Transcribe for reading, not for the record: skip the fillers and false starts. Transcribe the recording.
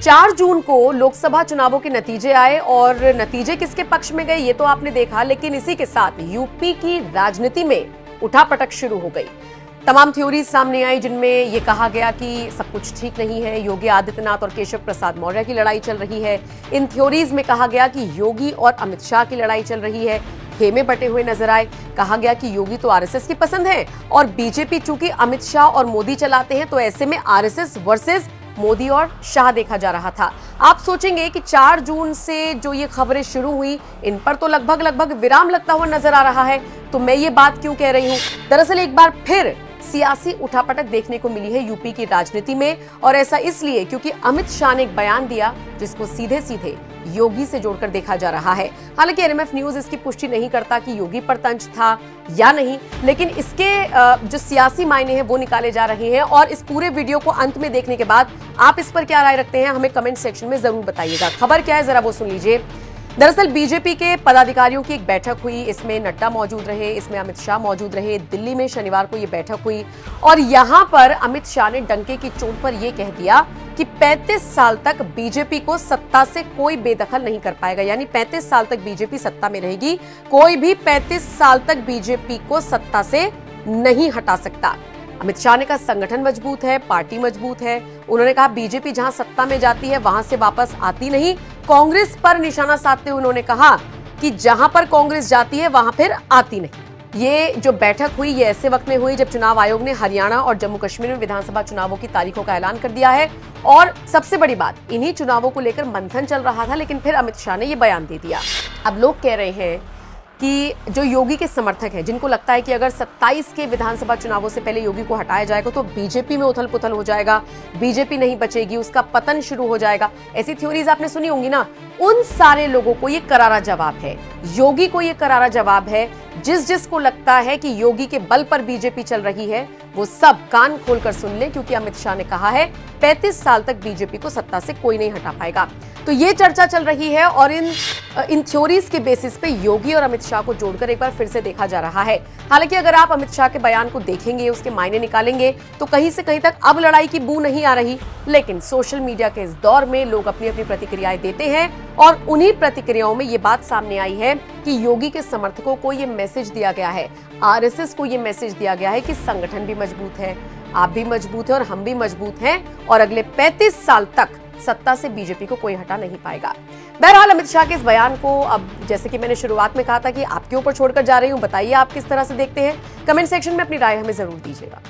4 जून को लोकसभा चुनावों के नतीजे आए और नतीजे किसके पक्ष में गए ये तो आपने देखा, लेकिन इसी के साथ यूपी की राजनीति में उठापटक शुरू हो गई। तमाम थ्योरीज सामने आई जिनमें ये कहा गया कि सब कुछ ठीक नहीं है, योगी आदित्यनाथ और केशव प्रसाद मौर्य की लड़ाई चल रही है। इन थ्योरीज में कहा गया कि योगी और अमित शाह की लड़ाई चल रही है, खेमे बटे हुए नजर आए। कहा गया कि योगी तो आरएसएस की पसंद है और बीजेपी चूंकि अमित शाह और मोदी चलाते हैं, तो ऐसे में आरएसएस वर्सेस मोदी और शाह देखा जा रहा था। आप सोचेंगे कि 4 जून से जो ये खबरें शुरू हुई, इन पर तो लगभग विराम लगता हुआ नजर आ रहा है। तो मैं ये बात क्यों कह रही हूं? दरअसल एक बार फिर सियासी उठापटक देखने को मिली है यूपी की राजनीति में, और ऐसा इसलिए क्योंकि अमित शाह ने एक बयान दिया जिसको सीधे सीधे योगी से जोड़कर देखा जा रहा है। हालांकि एनएमएफ न्यूज इसकी पुष्टि नहीं करता कि योगी पर तंज था या नहीं, लेकिन इसके जो सियासी मायने हैं वो निकाले जा रहे हैं। और इस पूरे वीडियो को अंत में देखने के बाद आप इस पर क्या राय रखते हैं, हमें कमेंट सेक्शन में जरूर बताइएगा। खबर क्या है जरा वो सुन लीजिए। दरअसल बीजेपी के पदाधिकारियों की एक बैठक हुई, इसमें नड्डा मौजूद रहे, इसमें अमित शाह मौजूद रहे। दिल्ली में शनिवार को ये बैठक हुई और यहां पर अमित शाह ने डंके की चोट पर यह कह दिया कि 35 साल तक बीजेपी को सत्ता से कोई बेदखल नहीं कर पाएगा। यानी 35 साल तक बीजेपी सत्ता में रहेगी, कोई भी 35 साल तक बीजेपी को सत्ता से नहीं हटा सकता। अमित शाह ने कहा संगठन मजबूत है, पार्टी मजबूत है। उन्होंने कहा बीजेपी जहां सत्ता में जाती है वहां से वापस आती नहीं। कांग्रेस पर निशाना साधते हुए उन्होंने कहा कि जहां पर कांग्रेस जाती है वहां फिर आती नहीं। ये जो बैठक हुई ये ऐसे वक्त में हुई जब चुनाव आयोग ने हरियाणा और जम्मू कश्मीर में विधानसभा चुनावों की तारीखों का ऐलान कर दिया है। और सबसे बड़ी बात, इन्हीं चुनावों को लेकर मंथन चल रहा था, लेकिन फिर अमित शाह ने ये बयान दे दिया। अब लोग कह रहे हैं कि जो योगी के समर्थक हैं, जिनको लगता है कि अगर 27 के विधानसभा चुनावों से पहले योगी को हटाया जाएगा तो बीजेपी में उथल पुथल हो जाएगा, बीजेपी नहीं बचेगी, उसका पतन शुरू हो जाएगा, ऐसी थ्योरीज आपने सुनी होंगी ना। उन सारे लोगों को ये करारा जवाब है, योगी को ये करारा जवाब है। जिसको लगता है कि योगी के बल पर बीजेपी चल रही है वो सब कान खोलकर सुन ले, क्योंकि अमित शाह ने कहा है 35 साल तक बीजेपी को सत्ता से कोई नहीं हटा पाएगा। तो ये चर्चा चल रही है और इन थ्योरीज के बेसिस पे योगी और अमित शाह को जोड़कर एक बार फिर से देखा जा रहा है। हालांकि अगर आप अमित शाह के बयान को देखेंगे, उसके मायने निकालेंगे, तो कहीं से कहीं तक अब लड़ाई की बू नहीं आ रही। लेकिन सोशल मीडिया के इस दौर में लोग अपनी अपनी प्रतिक्रियाएं देते हैं और उन्हीं प्रतिक्रियाओं में ये बात सामने आई है कि योगी के समर्थकों को ये मैसेज दिया गया है, आरएसएस को ये मैसेज दिया गया है कि संगठन भी मजबूत है, आप भी मजबूत हैं और हम भी मजबूत हैं और अगले 35 साल तक सत्ता से बीजेपी को कोई हटा नहीं पाएगा। बहरहाल अमित शाह के इस बयान को अब जैसे कि मैंने शुरुआत में कहा था कि आपके ऊपर छोड़कर जा रही हूं, बताइए आप किस तरह से देखते हैं। कमेंट सेक्शन में अपनी राय हमें जरूर दीजिएगा।